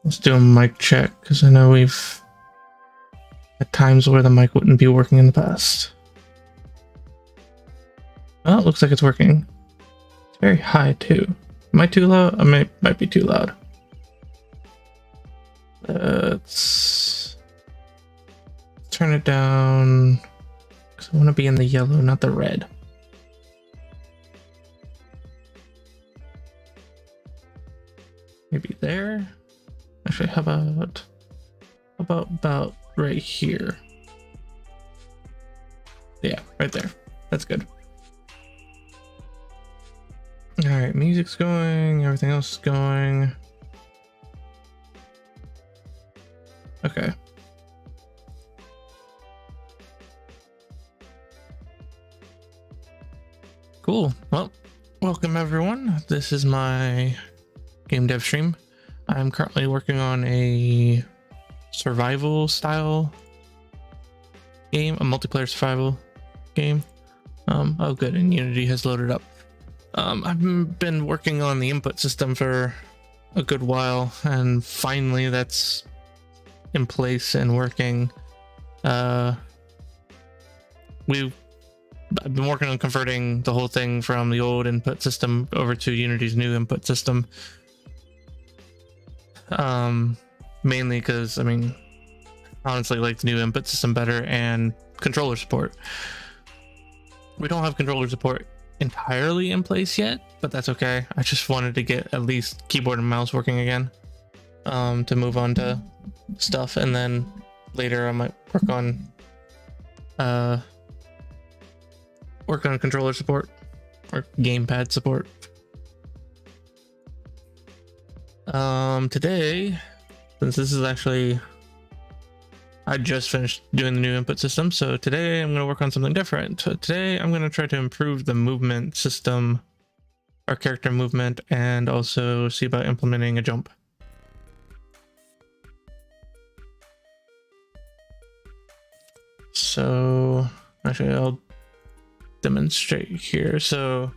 Let's do a mic check because I know we've had times where the mic wouldn't be working in the past. Oh, it looks like it's working. It's very high too. Am I too loud? I might be too loud. Let's turn it down because I want to be in the yellow, not the red. Maybe there. Actually, how about right here? Yeah, right there. That's good. All right, music's going. Everything else is going. Okay. Cool. Well, welcome everyone. This is my game dev stream. I'm currently working on a survival style game, a multiplayer survival game. Oh good, and Unity has loaded up. I've been working on the input system for a good while, and finally that's in place and working. I've been working on converting the whole thing from the old input system over to Unity's new input system. Mainly because, I mean, honestly, like the new input system better, and controller support. We don't have controller support entirely in place yet, but that's okay. I just wanted to get at least keyboard and mouse working again, to move on to stuff, and then later I might work on controller support or gamepad support. Today, since this is actually, I just finished doing the new input system, so today I'm going to work on something different. Today I'm going to try to improve the movement system, our character movement, and also see about implementing a jump. So actually I'll demonstrate here. So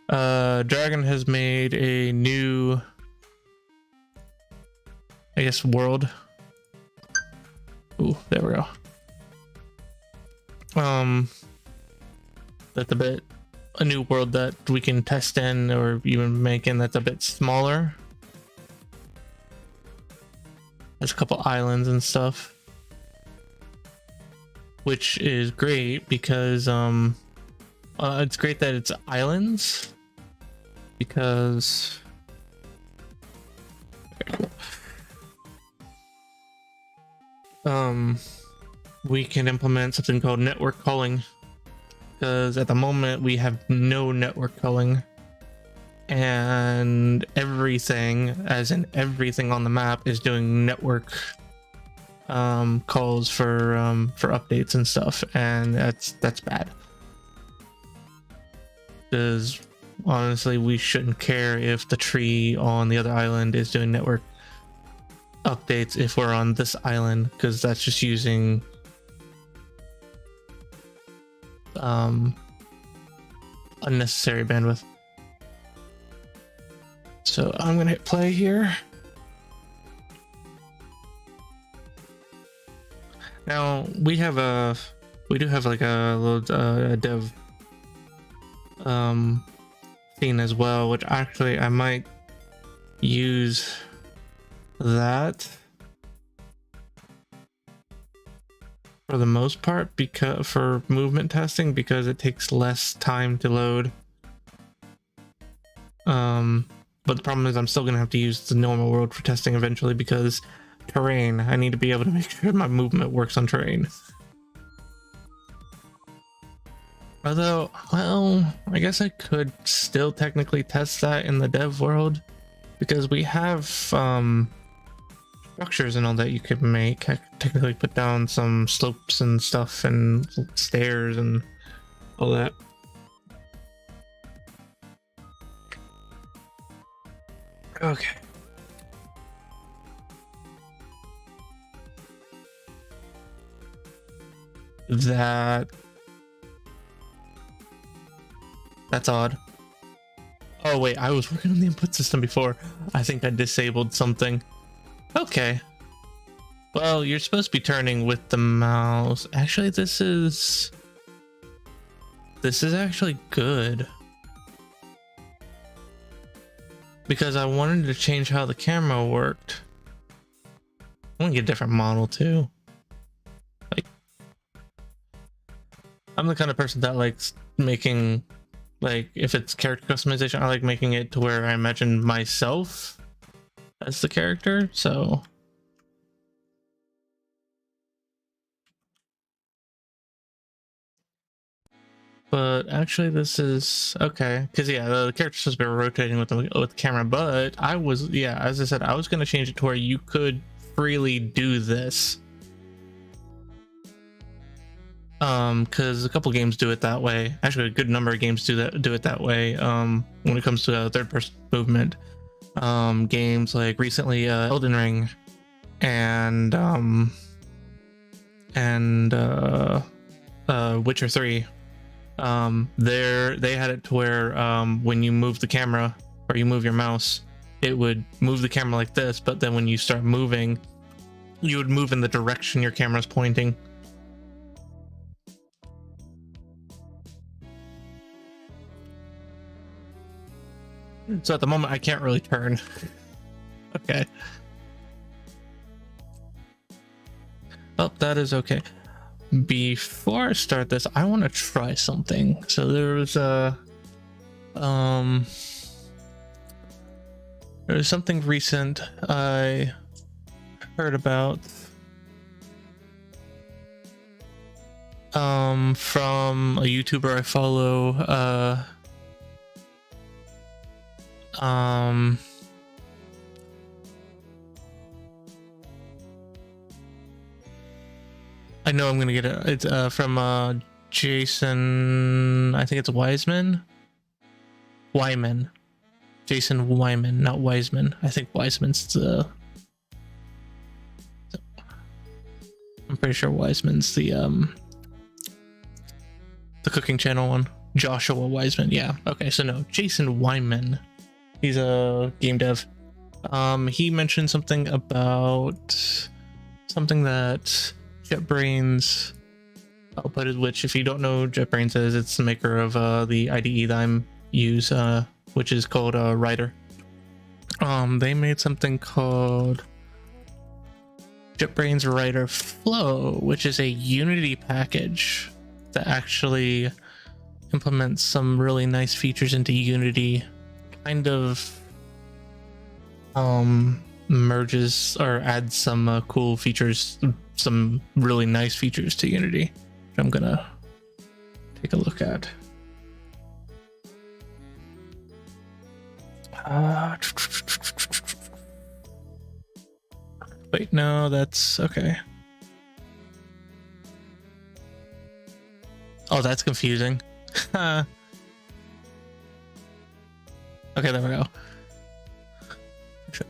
Dragon has made a new, I guess, world. Ooh, there we go. That's a new world that we can test in or even make in, that's a bit smaller. There's a couple islands and stuff, which is great because it's great that it's islands, because we can implement something called network culling, because at the moment we have no network culling, and everything, as in everything on the map, is doing network calls for updates and stuff, and that's bad, because honestly we shouldn't care if the tree on the other island is doing network updates if we're on this island, because that's just using unnecessary bandwidth. So I'm gonna hit play here. Now we do have like a little dev scene as well, which actually I might use that for the most part, because for movement testing, because it takes less time to load. But the problem is I'm still gonna have to use the normal world for testing eventually, because terrain, I need to be able to make sure my movement works on terrain. Although, well, I guess I could still technically test that in the dev world, because we have structures and all that you could make. I could technically put down some slopes and stuff and stairs and all that. Okay. That's odd. Oh wait, I was working on the input system before. I think I disabled something. Okay. Well, you're supposed to be turning with the mouse. Actually, this is actually good. Because I wanted to change how the camera worked. I want to get a different model too. Like, I'm the kind of person that likes making, like, if it's character customization, I like making it to where I imagine myself as the character, so. But actually this is okay, because yeah, the character's supposed to be rotating with the camera, but I was, yeah, as I said, I was going to change it to where you could freely do this. Because a couple games do it that way. Actually, a good number of games do it that way. When it comes to third-person movement, games like recently Elden Ring and Witcher 3. They had it to where when you move the camera or you move your mouse, it would move the camera like this, but then when you start moving, you would move in the direction your camera's pointing. So at the moment I can't really turn. Okay. Oh, that is okay. Before I start this, I want to try something. So there's something recent I heard about from a YouTuber I follow. I know I'm gonna get it. It's from Jason. I think it's Wyman. Jason Wyman, not Wiseman. I think Wiseman's the. I'm pretty sure Wiseman's the cooking channel one. Joshua Wiseman. Yeah. Okay. So no, Jason Wyman. He's a game dev. He mentioned something about something that JetBrains outputted, which if you don't know JetBrains is, it's the maker of the IDE that I'm use, which is called Rider. They made something called JetBrains Rider Flow, which is a Unity package that actually implements some really nice features into Unity, kind of merges or adds some cool features, some really nice features to Unity, which I'm gonna take a look at. Wait, no, that's okay. Oh, that's confusing. Okay, there we go.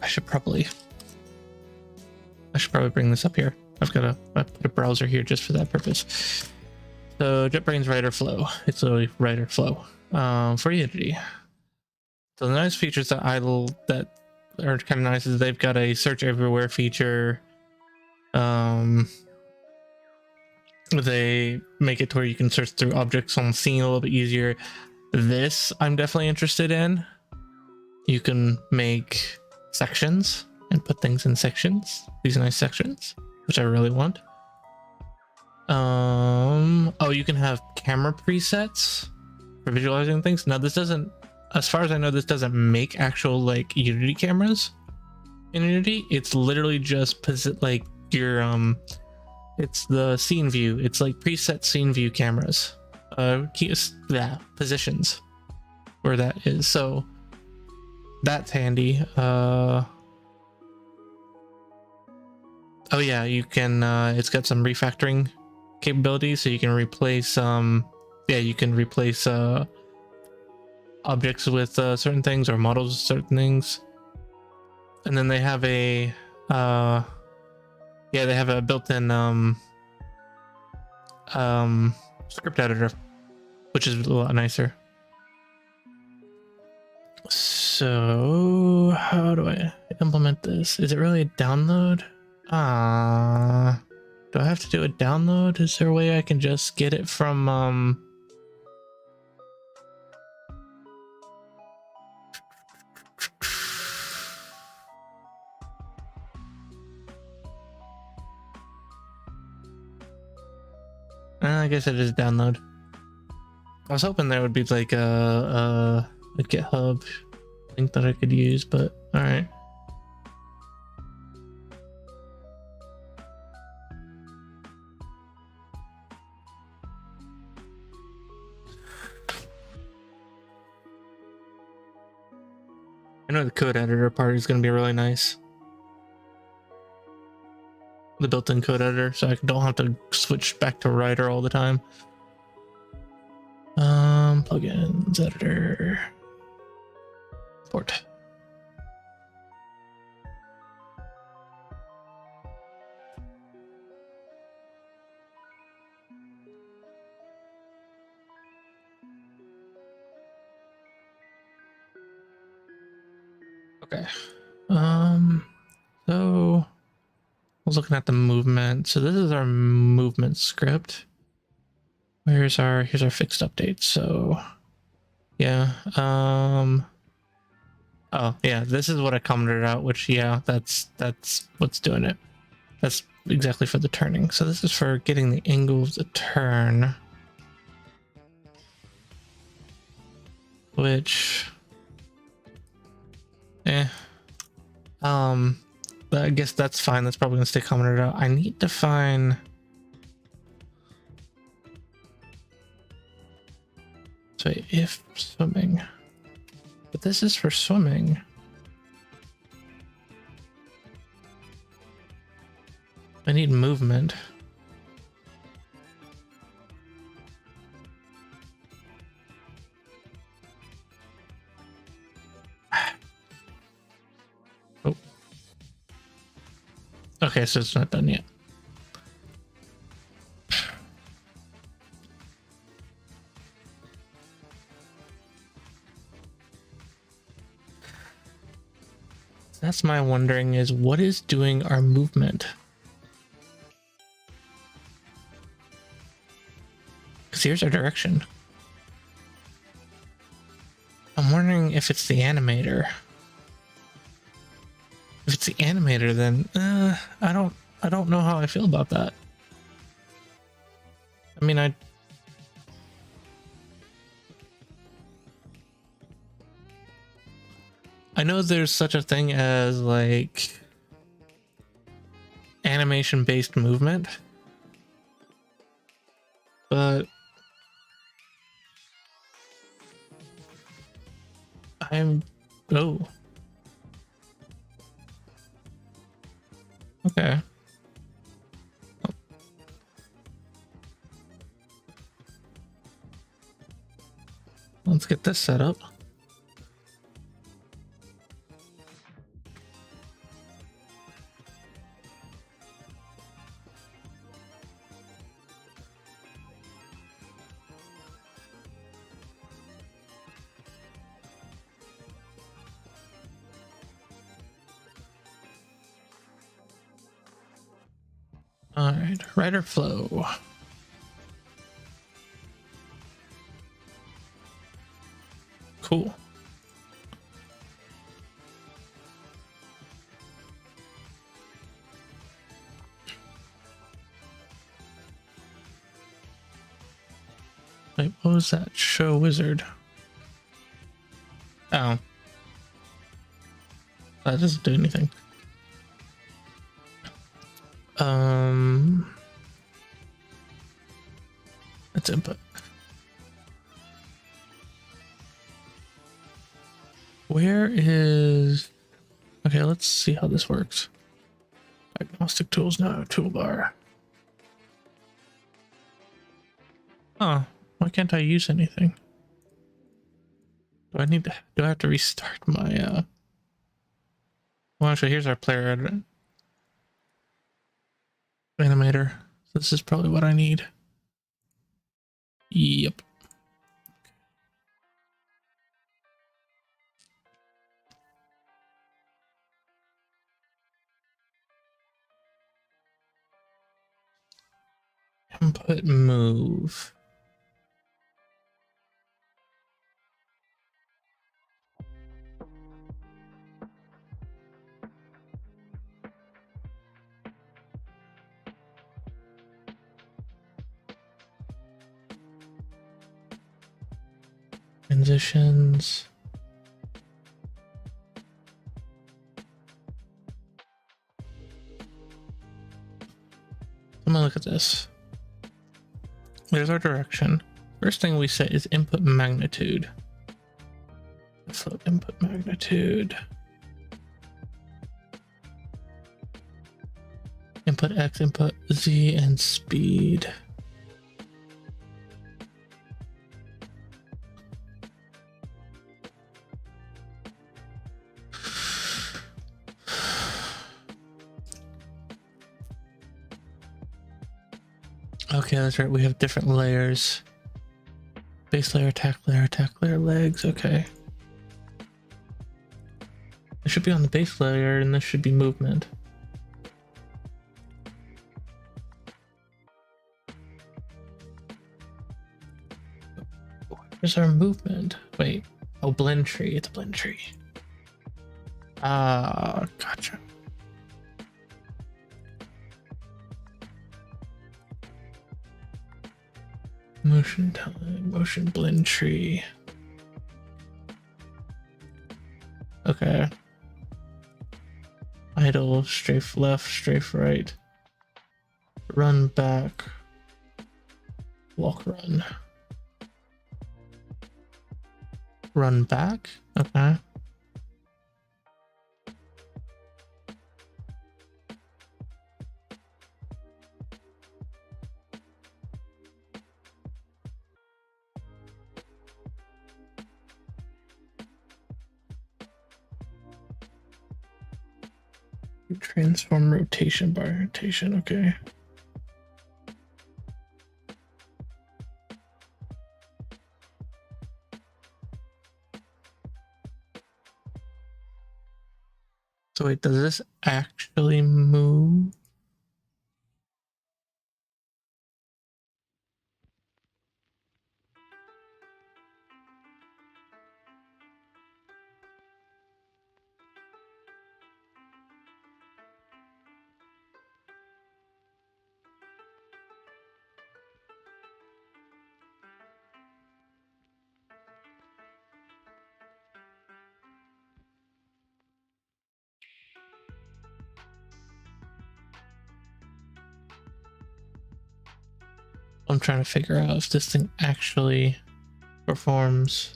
I should probably bring this up here. I put a browser here just for that purpose. So JetBrains Rider Flow. It's a Rider Flow for Unity. So the nice features that are kind of nice is they've got a search everywhere feature. They make it to where you can search through objects on the scene a little bit easier. This I'm definitely interested in. You can make sections and put things in sections. These nice sections, which I really want. Oh, you can have camera presets for visualizing things. Now this doesn't, as far as I know, this doesn't make actual like Unity cameras in Unity. It's literally just like your it's the scene view. It's like preset scene view cameras. Positions where that is. So that's handy. Oh yeah, you can it's got some refactoring capabilities, so you can replace objects with certain things or models with certain things. And then they have a they have a built-in script editor, which is a lot nicer. So how do I implement this? Is it really a download? Do I have to do a download? Is there a way I can just get it from I guess it is download. I was hoping there would be like a GitHub link that I could use, but all right. I know the code editor part is going to be really nice. The built-in code editor, so I don't have to switch back to Writer all the time. Plugins editor. Port. Okay. So I was looking at the movement. So this is our movement script. Here's our fixed update. So yeah. Oh yeah, this is what I commented out, which yeah, that's what's doing it. That's exactly for the turning. So this is for getting the angle of the turn. Which I guess that's fine. That's probably gonna stay commented out. I need to find so if swimming, but this is for swimming. I need movement. Oh. Okay, so it's not done yet. That's my wondering is what is doing our movement? Because here's our direction. I'm wondering if it's the animator. If it's the animator, then I don't know how I feel about that. I mean, I know there's such a thing as like animation based movement, but oh, okay. Oh. Let's get this set up. All right, writer flow. Cool. Wait, what was that? Show wizard. Oh. That doesn't do anything. That's input. Where is... Okay, let's see how this works. Diagnostic tools now, toolbar. Oh, why can't I use anything? Do I have to restart my well, actually, here's our player editor. Animator. This is probably what I need. Yep. input move. Transitions. I'm gonna look at this. There's our direction. First thing we set is input magnitude. So input magnitude. Input X, input Z, and speed. Okay, that's right. We have different layers. Base layer, attack layer, legs. Okay. It should be on the base layer, and this should be movement. Where's our movement? Wait. Oh, blend tree. It's a blend tree. Gotcha. Motion time, motion blend tree. Okay. Idle, strafe left, strafe right. Run back. Walk run. Run back? Okay. Transform rotation by rotation, okay. So wait, does this actually move? I'm trying to figure out if this thing actually performs.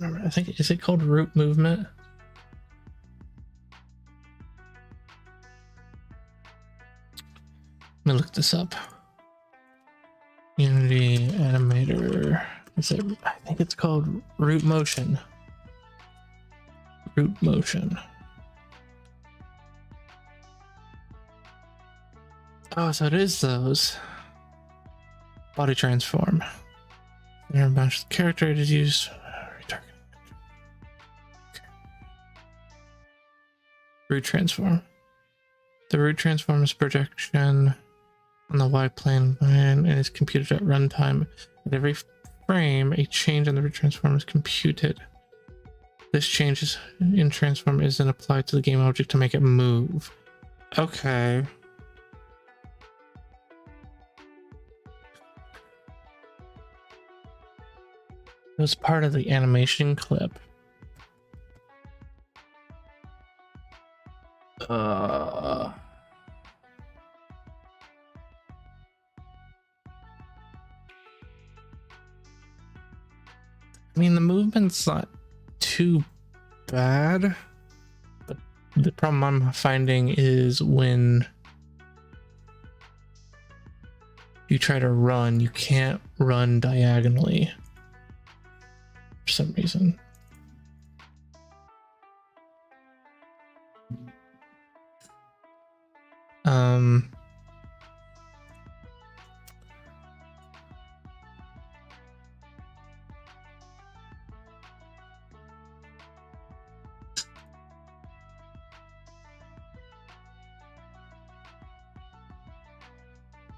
I think, is it called root movement? Let me look this up. Unity animator. Is it? I think it's called root motion. Root motion. Oh, so it is those. Body transform. Match the character it is used. Retargeting. Okay. Root transform. The root transform is projection on the Y plane and is computed at runtime. At every frame, a change on the root transform is computed. This change in transform is then applied to the game object to make it move. Okay. It was part of the animation clip. I mean, the movement's not too bad, but the problem I'm finding is when you try to run, you can't run diagonally for some reason.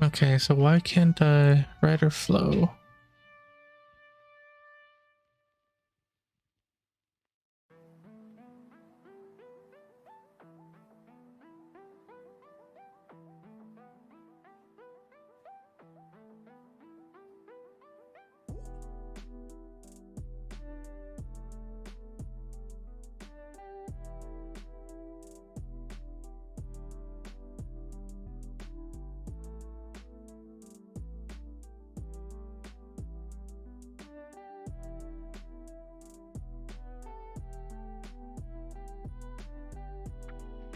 Okay, so why can't I write or flow?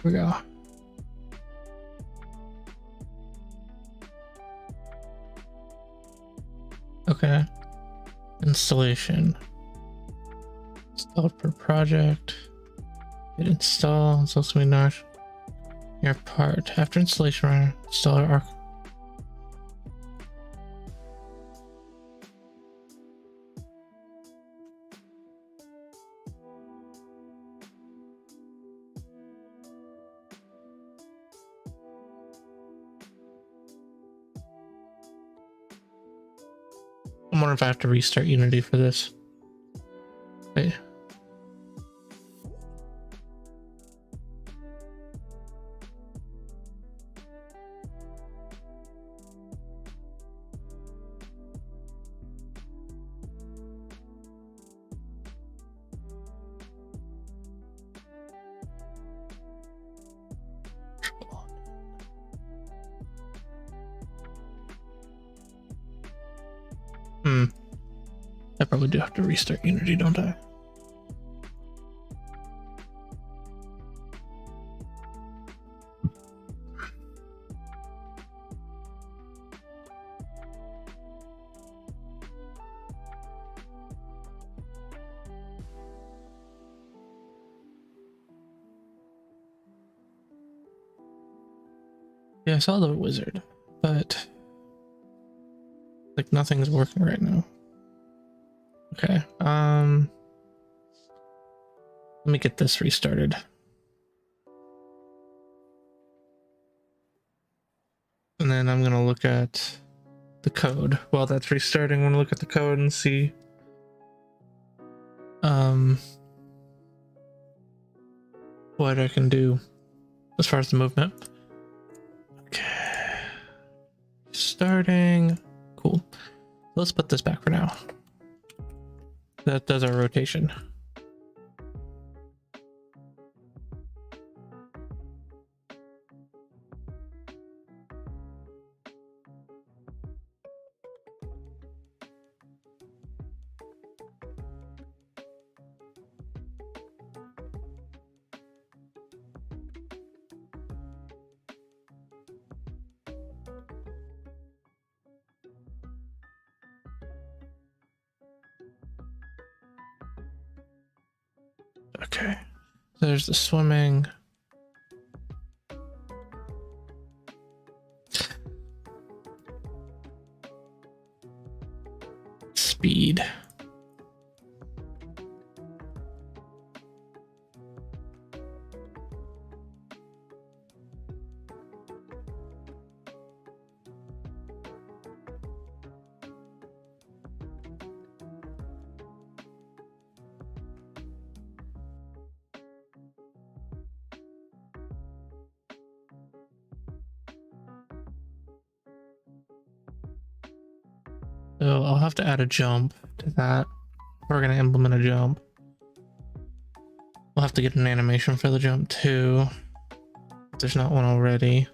Here we go. Okay. Installation. Installed per project. Hit install. It's also not your part. After installation, install our I'm wondering if I have to restart Unity for this. Wait. I probably do have to restart Unity, don't I? Yeah, I saw the wizard, but like nothing's working right now. Okay, let me get this restarted. And then I'm gonna look at the code. While that's restarting, I'm gonna look at the code and see what I can do as far as the movement. Okay. Starting. Cool. Let's put this back for now. That does our rotation. Okay. There's the swimming. Speed. So I'll have to add a jump to that. We're going to implement a jump. We'll have to get an animation for the jump too. If there's not one already.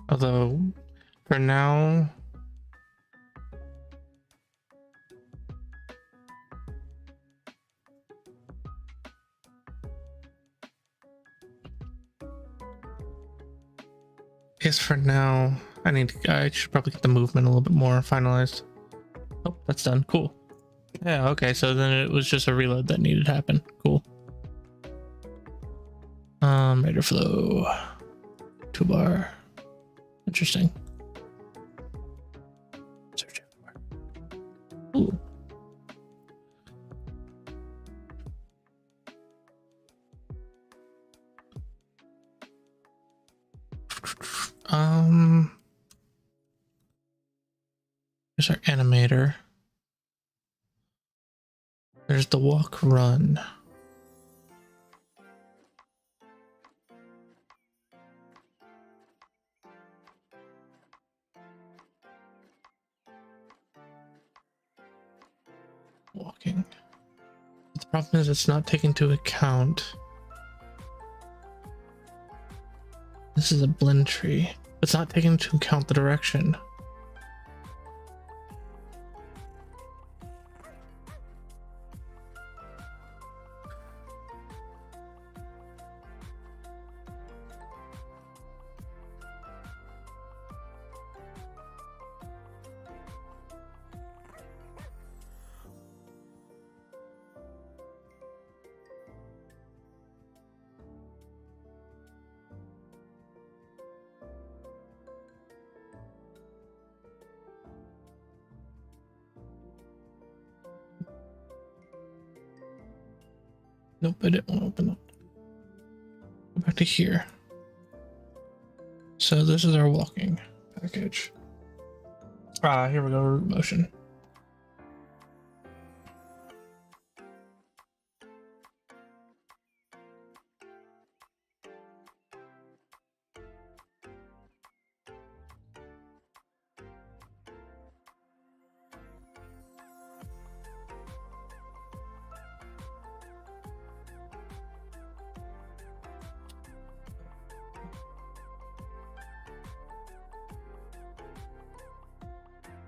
Although, for now... I guess for now, I should probably get the movement a little bit more finalized. Oh, that's done. Cool. Yeah, okay, so then it was just a reload that needed to happen. Cool. Rate of flow. Toolbar. Interesting. Search everywhere. Ooh. There's our animator. There's the walk run. Walking. The problem is it's not taken into account. This is a blend tree. It's not taking into account the direction. Nope, I didn't want to open up. Go back to here. So this is our walking package. Here we go, root motion.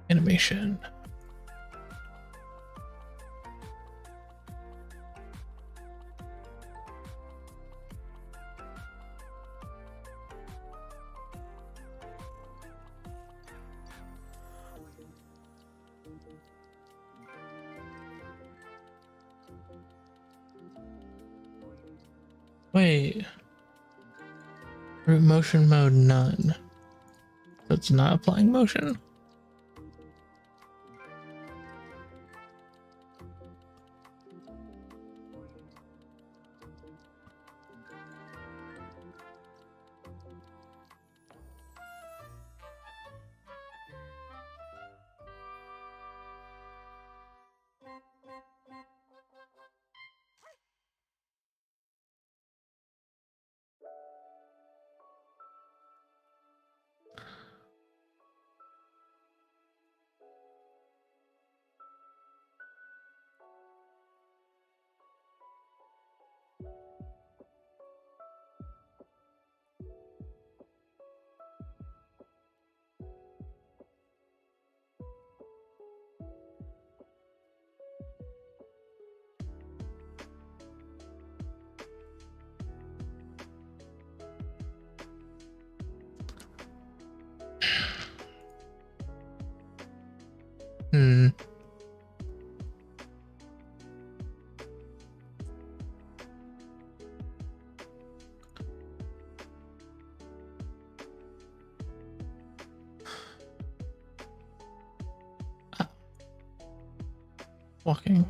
Animation. Wait. Root motion mode none. So it's not applying motion? Hmm. Walking.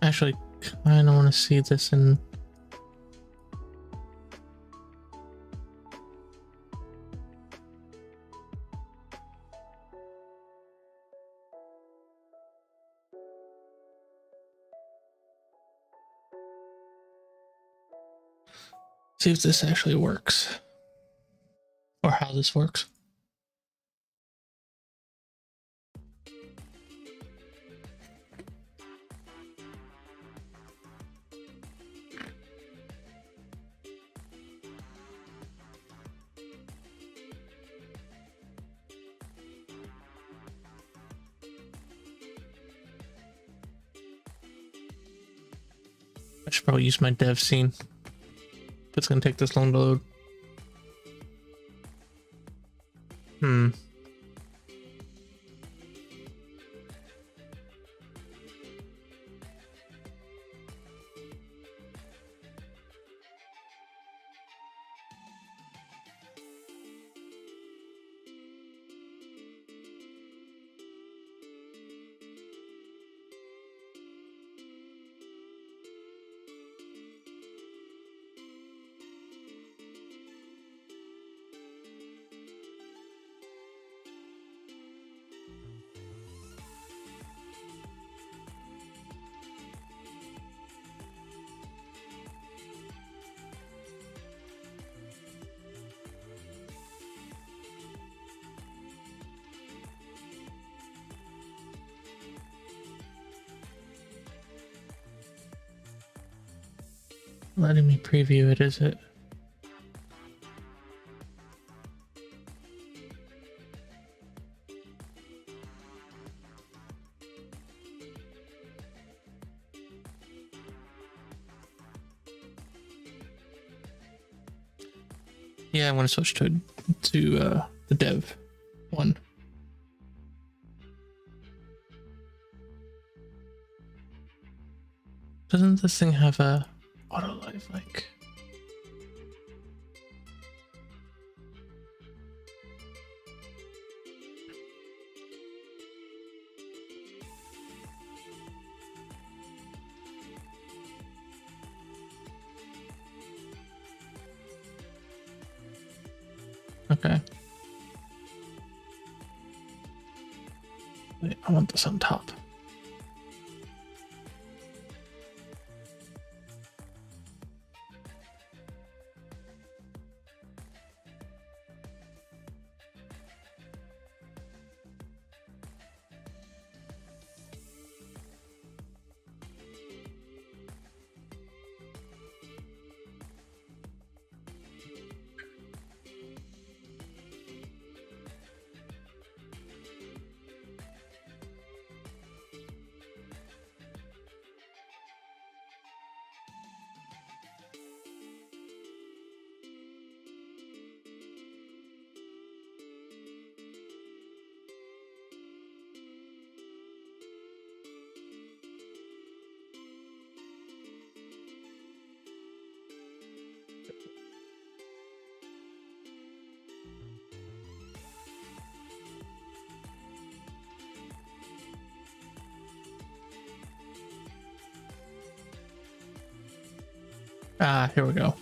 Actually, kind of want to see this in. See if this actually works. Or how this works. I should probably use my dev scene if it's gonna take this long to load. Letting me preview it, is it? Yeah, I want to switch to the dev one. Doesn't this thing have a auto life like? Okay. Wait, I want this on top. Ah, here we go.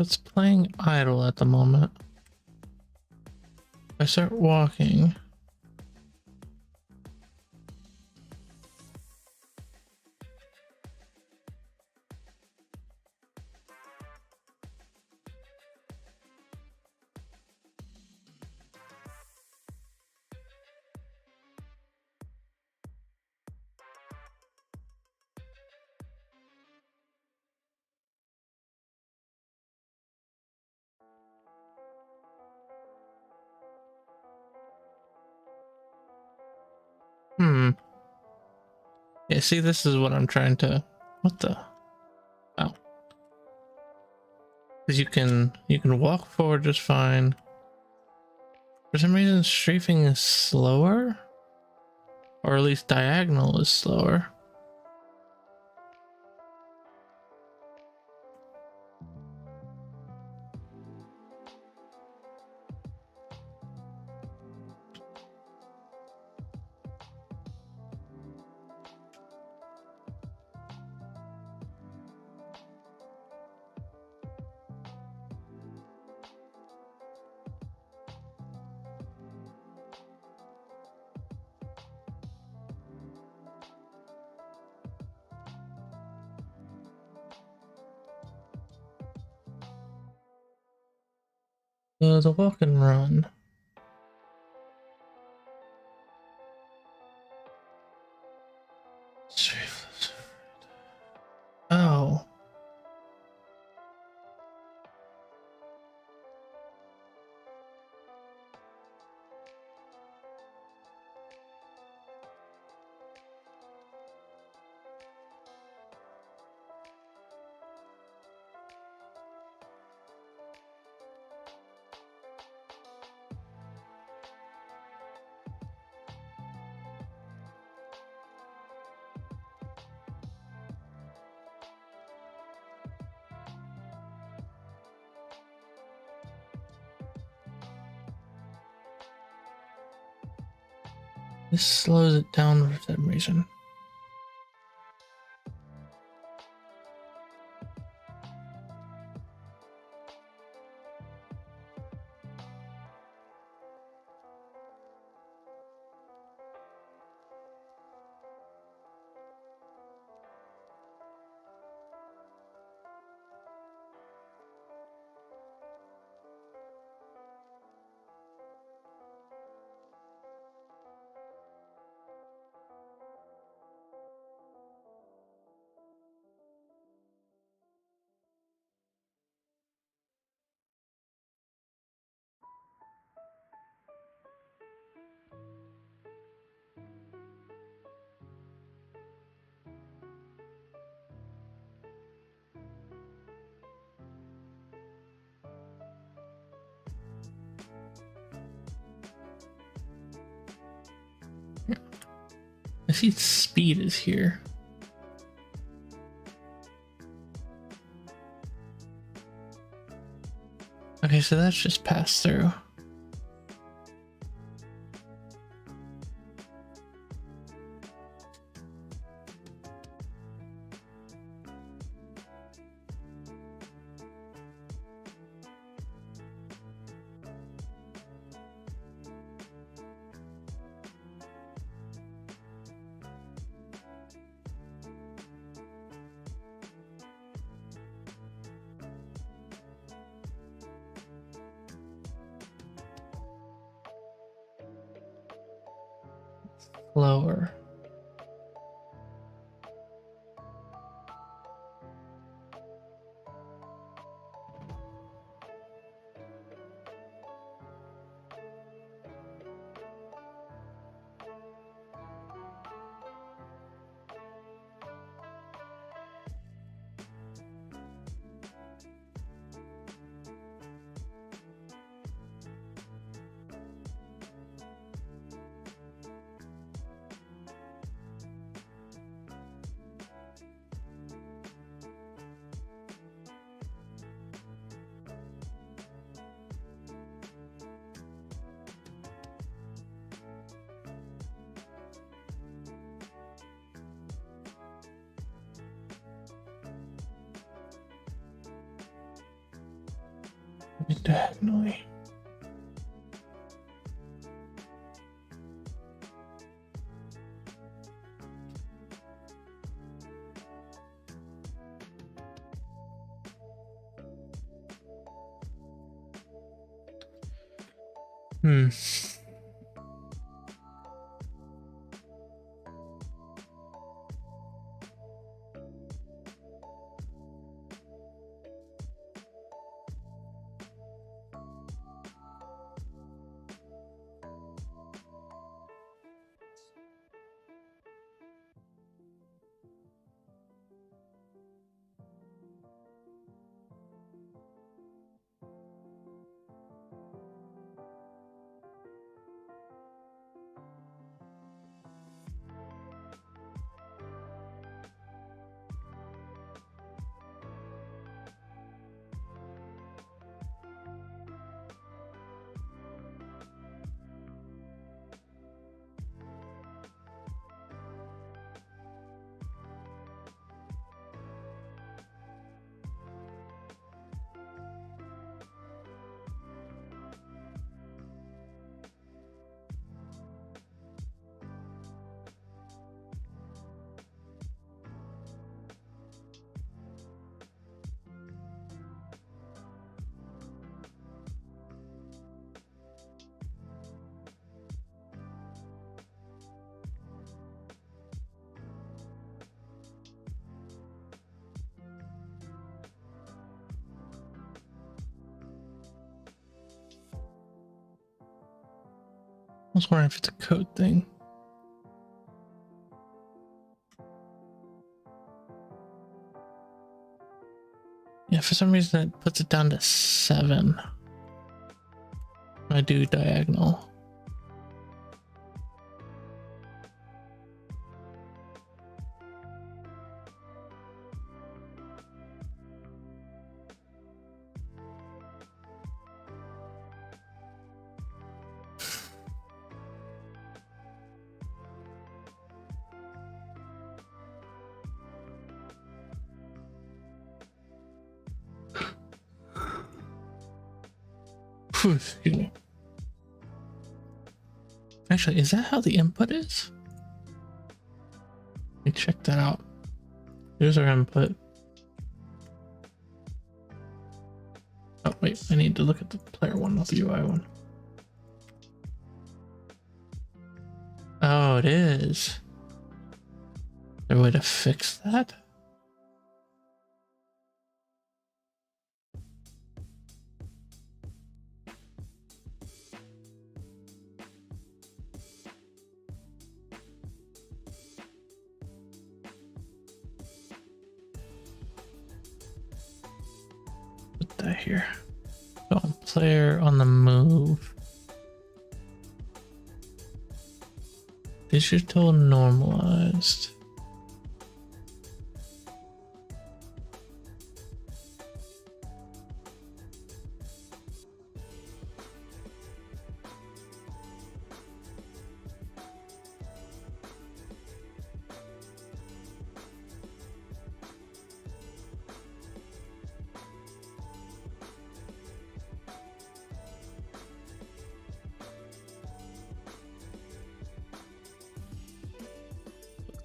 It's playing idle at the moment. If I start walking. Yeah, see, this is what I'm trying to. What the? Oh, because you can walk forward just fine. For some reason, strafing is slower, or at least diagonal is slower. The walk and run. This slows it down for some reason. I see speed is here. Okay, so that's just passed through. Lower. Diagonally. Hmm. I was wondering if it's a code thing. Yeah, for some reason it puts it down to 7. I do diagonal. Excuse me. Actually, is that how the input is? Let me check that out. Here's our input. Oh, wait, I need to look at the player one, not the UI one. Oh, it is. Is there a way to fix that? Put that here. Go on player on the move. Digital normalized.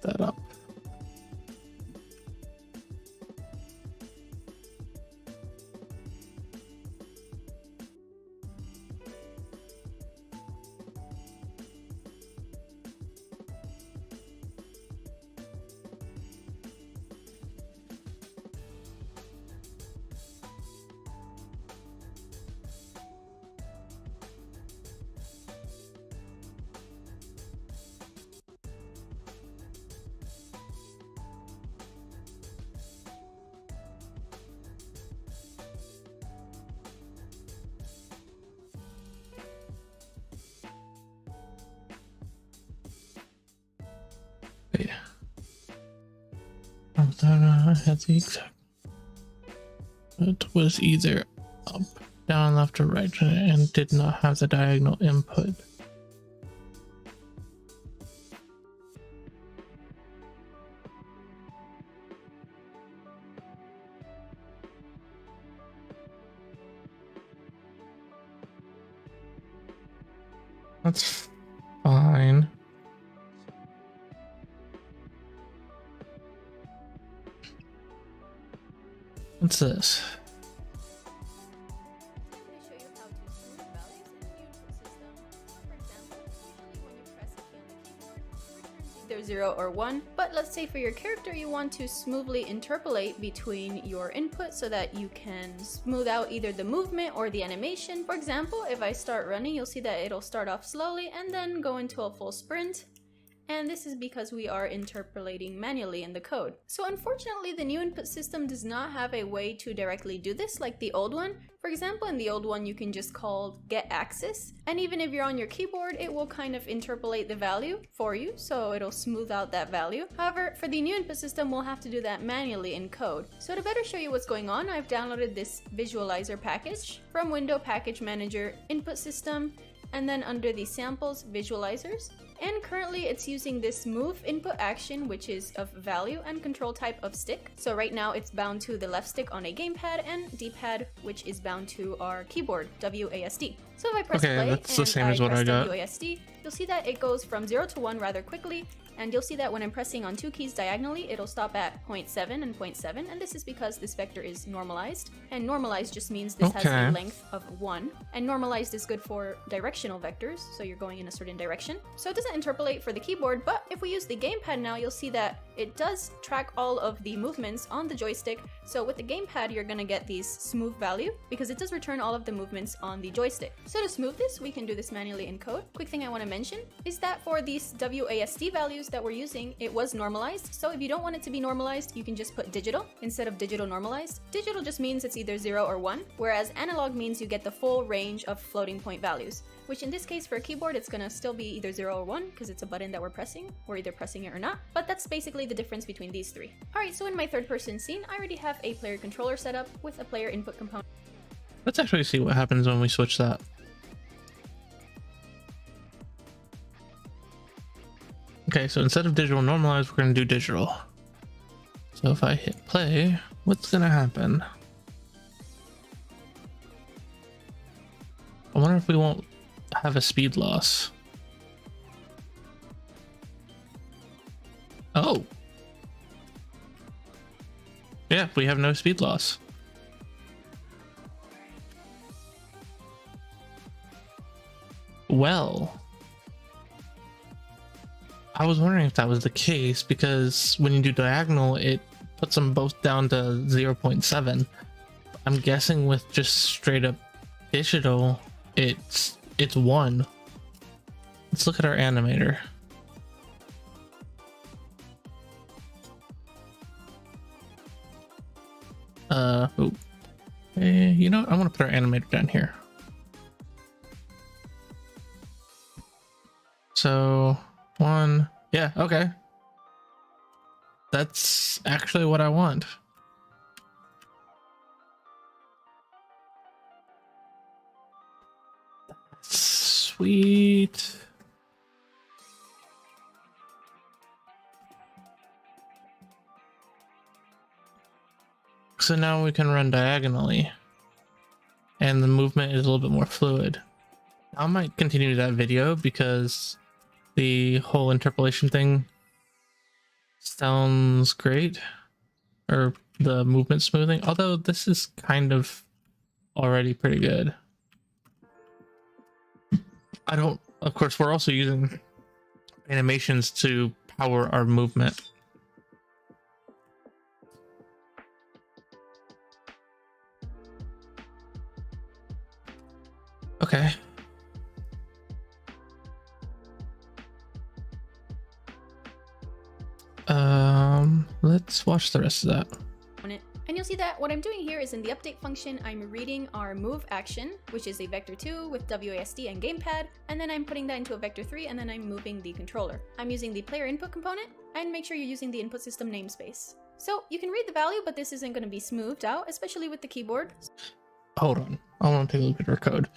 That up. Wait. I had the exact. It was either up, down, left, or right, and did not have the diagonal input. That's fine. What's this? Either 0 or 1, but let's say for your character you want to smoothly interpolate between your input so that you can smooth out either the movement or the animation. For example, if I start running, you'll see that it'll start off slowly and then go into a full sprint. And this is because we are interpolating manually in the code. So unfortunately, the new input system does not have a way to directly do this like the old one. For example, in the old one, you can just call get axis, and even if you're on your keyboard, it will kind of interpolate the value for you, so it'll smooth out that value. However, for the new input system, we'll have to do that manually in code. So to better show you what's going on, I've downloaded this visualizer package from Window Package Manager, Input System, and then under the samples, visualizers. And currently it's using this move input action, which is of value and control type of stick. So right now it's bound to the left stick on a gamepad and D-pad, which is bound to our keyboard, WASD. So if I press play that's the same as what I got. WASD, you'll see that it goes from 0 to 1 rather quickly. And you'll see that when I'm pressing on two keys diagonally, it'll stop at 0.7 and 0.7, and this is because this vector is normalized. And normalized just means this has a length of 1. And normalized is good for directional vectors, so you're going in a certain direction. So it doesn't interpolate for the keyboard, but if we use the gamepad now, you'll see that it does track all of the movements on the joystick. So with the gamepad, you're gonna get these smooth value, because it does return all of the movements on the joystick. So to smooth this, we can do this manually in code. Quick thing I want to mention is that for these WASD values that we're using, it was normalized. So if you don't want it to be normalized, you can just put digital instead of digital normalized. Digital just means it's either 0 or 1, whereas analog means you get the full range of floating point values, which in this case for a keyboard, it's gonna still be either 0 or 1 because it's a button that we're pressing. We're either pressing it or not, but that's basically the difference between these three. Alright, so in my third person scene, I already have a player controller set up with a player input component. Let's actually see what happens when we switch that. Okay, so instead of digital normalized, we're going to do digital. So if I hit play, what's going to happen? wonder if we won't have a speed loss. Oh. Yeah, we have no speed loss. Well, I was wondering if that was the case, because when you do diagonal, it puts them both down to 0.7. I'm guessing with just straight up digital, it's 1. Let's look at our animator. You know what? I want to put our animator down here. So 1, yeah, okay. That's actually what I want. Sweet. So now we can run diagonally, and the movement is a little bit more fluid. I might continue that video because the whole interpolation thing sounds great, or the movement smoothing, although this is kind of already pretty good. Of course, we're also using animations to power our movement. Okay. Let's watch the rest of that. And you'll see that what I'm doing here is in the update function, I'm reading our move action, which is a vector 2 with WASD and gamepad, and then I'm putting that into a vector 3, and then I'm moving the controller. I'm using the player input component, and make sure you're using the input system namespace. So you can read the value, but this isn't going to be smoothed out, especially with the keyboard. Hold on, I want to take a look at our code.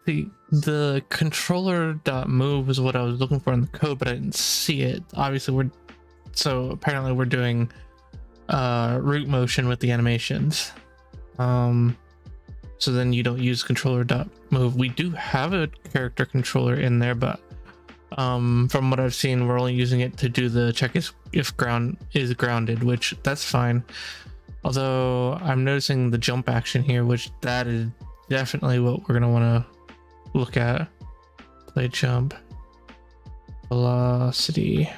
The controller.move is what I was looking for in the code, but I didn't see it. Obviously apparently we're doing root motion with the animations. So then you don't use controller.move. We do have a character controller in there, but from what I've seen, we're only using it to do the check if ground is grounded, which that's fine. Although I'm noticing the jump action here, which that is definitely what we're gonna want to look at. Play jump velocity.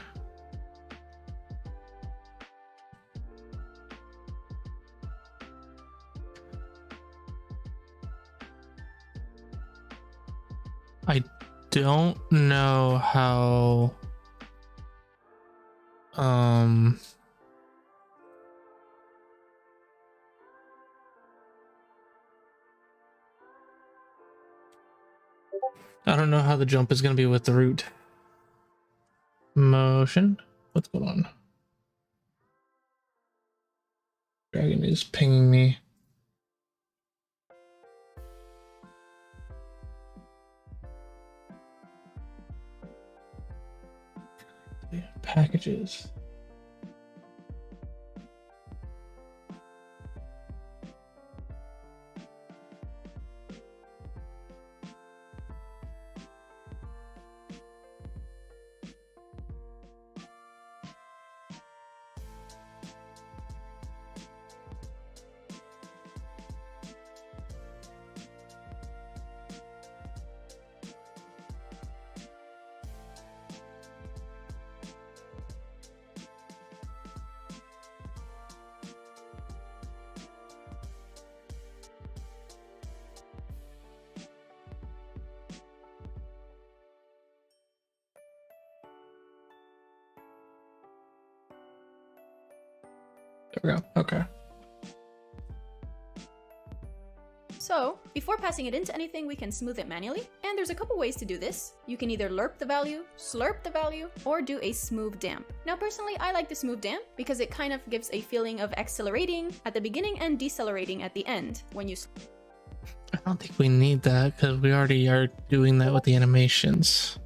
I don't know how I don't know how the jump is going to be with the root motion. What's going on? Dragon is pinging me. Packages. There we go. Okay. So, before passing it into anything, we can smooth it manually, and there's a couple ways to do this. You can either lerp the value, slurp the value, or do a smooth damp. Now personally, I like the smooth damp because it kind of gives a feeling of accelerating at the beginning and decelerating at the end when you... I don't think we need that because we already are doing that with the animations.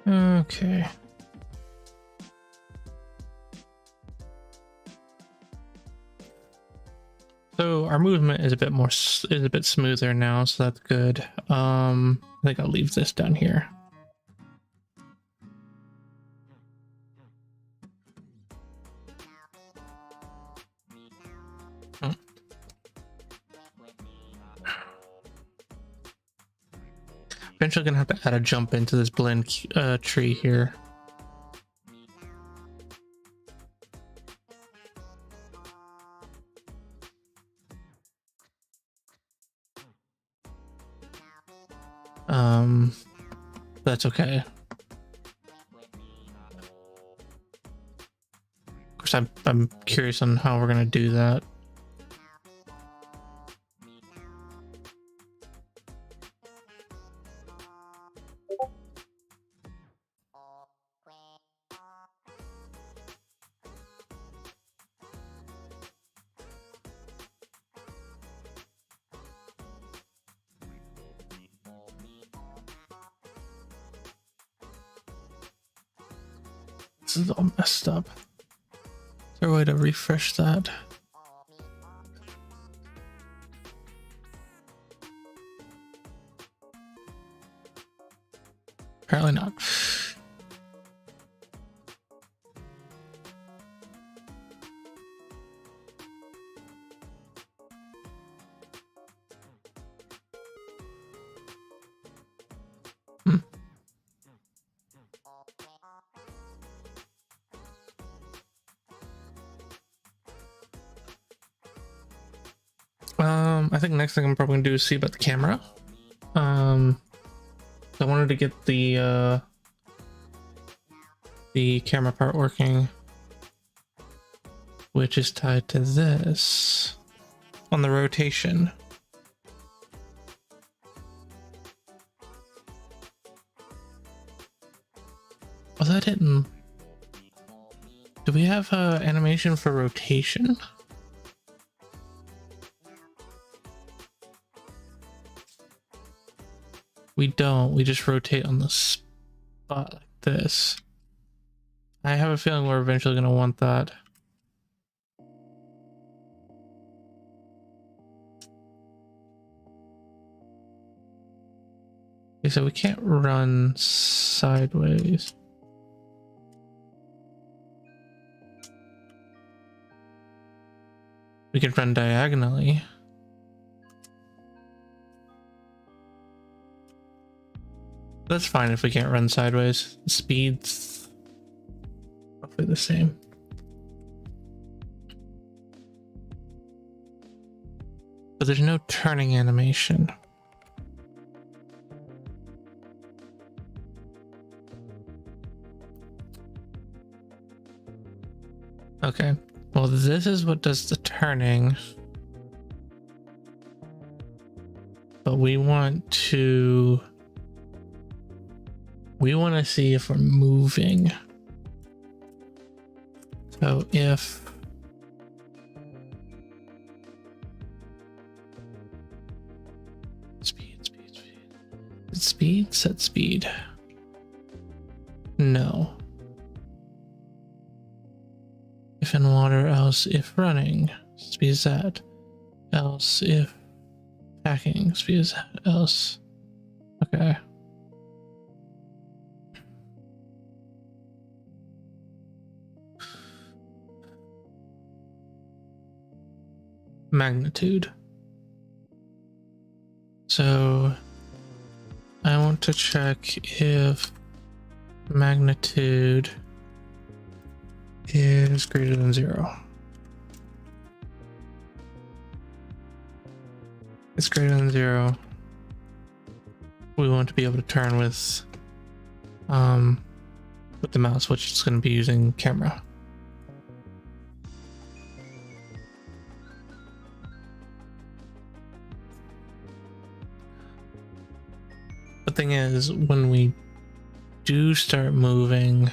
Okay. So our movement is a bit more is a bit smoother now, so that's good. I think I'll leave this down here. Oh. Eventually gonna have to add a jump into this blend tree here. That's okay. Of course, I'm curious on how we're gonna do that. This is all messed up. Is there a way to refresh that? Apparently not. I think next thing I'm probably gonna do is see about the camera. I wanted to get the camera part working, which is tied to this on the rotation. Was that hidden? Do we have animation for rotation? We don't. We just rotate on the spot like this. I have a feeling we're eventually going to want that. Okay, so we can't run sideways. We can run diagonally. That's fine if we can't run sideways. The speed's roughly the same. But there's no turning animation. Okay, well, this is what does the turning. But we want to see if we're moving. So if set speed. No. If in water, else if running, speed is that. Else if attacking, speed is that. Else. Okay. Magnitude. So I want to check if magnitude is greater than 0. It's greater than 0. We want to be able to turn with the mouse, which is going to be using camera. The thing is, when we do start moving,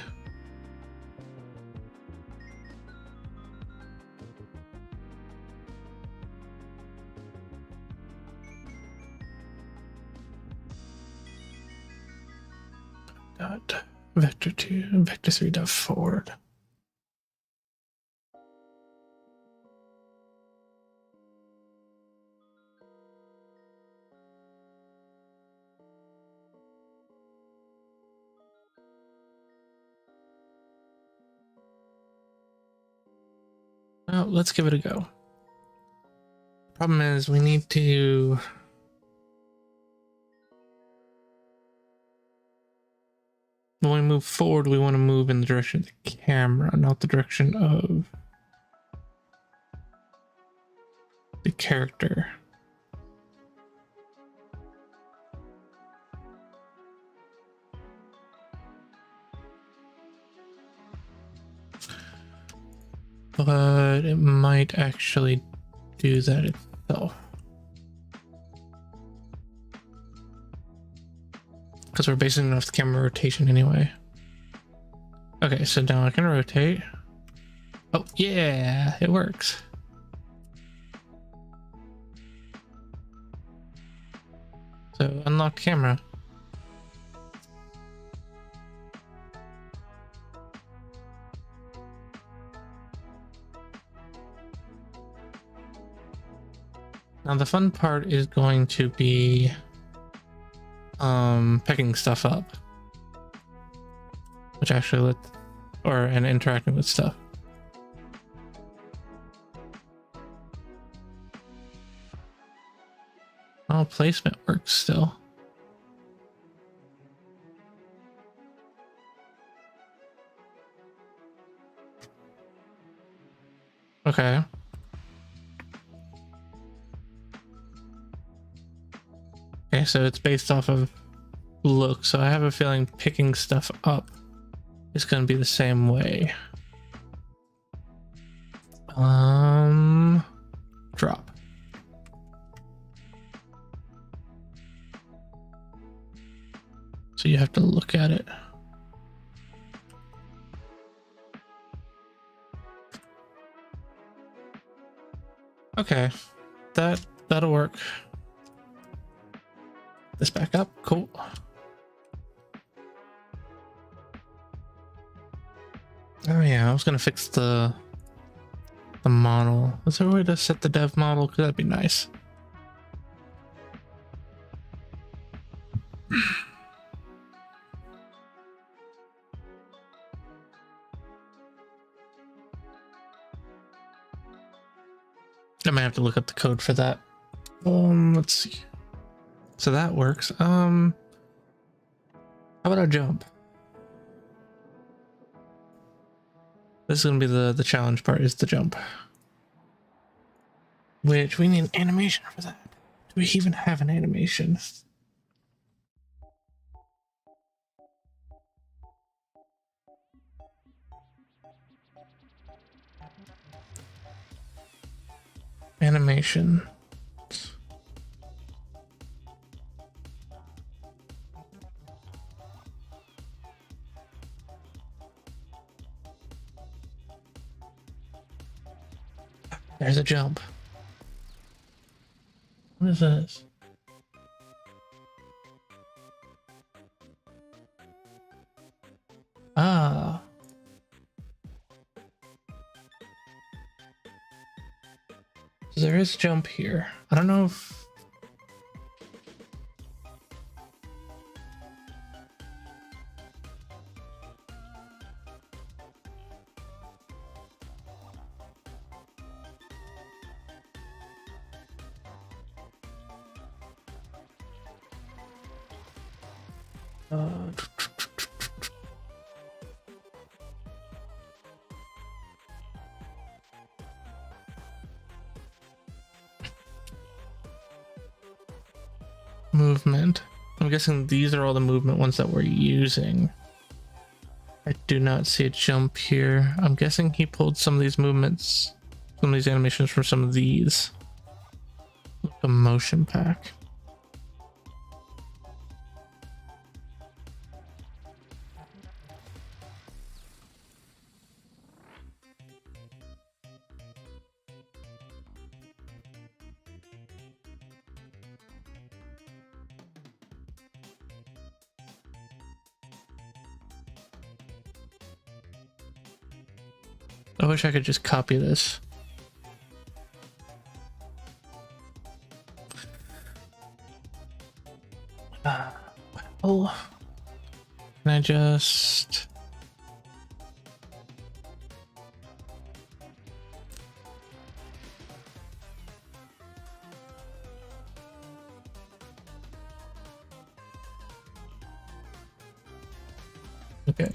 Vector 2, vector 3 dot forward. Well, let's give it a go. Problem is, we need to. When we move forward, we want to move in the direction of the camera, not the direction of the character. But it might actually do that itself. Because we're basing it off the camera rotation anyway. Okay, so now I can rotate. Oh, yeah, it works. So unlock camera. Now the fun part is going to be picking stuff up, which actually and interacting with stuff. Oh, placement works still. Okay. Okay, so it's based off of look, so I have a feeling picking stuff up is going to be the same way. Drop. So you have to look at it. Okay, that'll work. This back up, cool. Oh yeah, I was gonna fix the model. Is there a way to set the dev model? Cause that'd be nice. I might have to look up the code for that. Let's see. So that works. How about a jump? This is gonna be the challenge part, is the jump. Which we need an animation for that. Do we even have an animation? Animation. There's a jump. What is this? Ah. So there is jump here. I don't know if... movement. I'm guessing these are all the movement ones that we're using. I do not see a jump here. I'm guessing he pulled some of these movements, some of these animations from some of these. A motion pack. I wish I could just copy this. Well, can I just... Okay.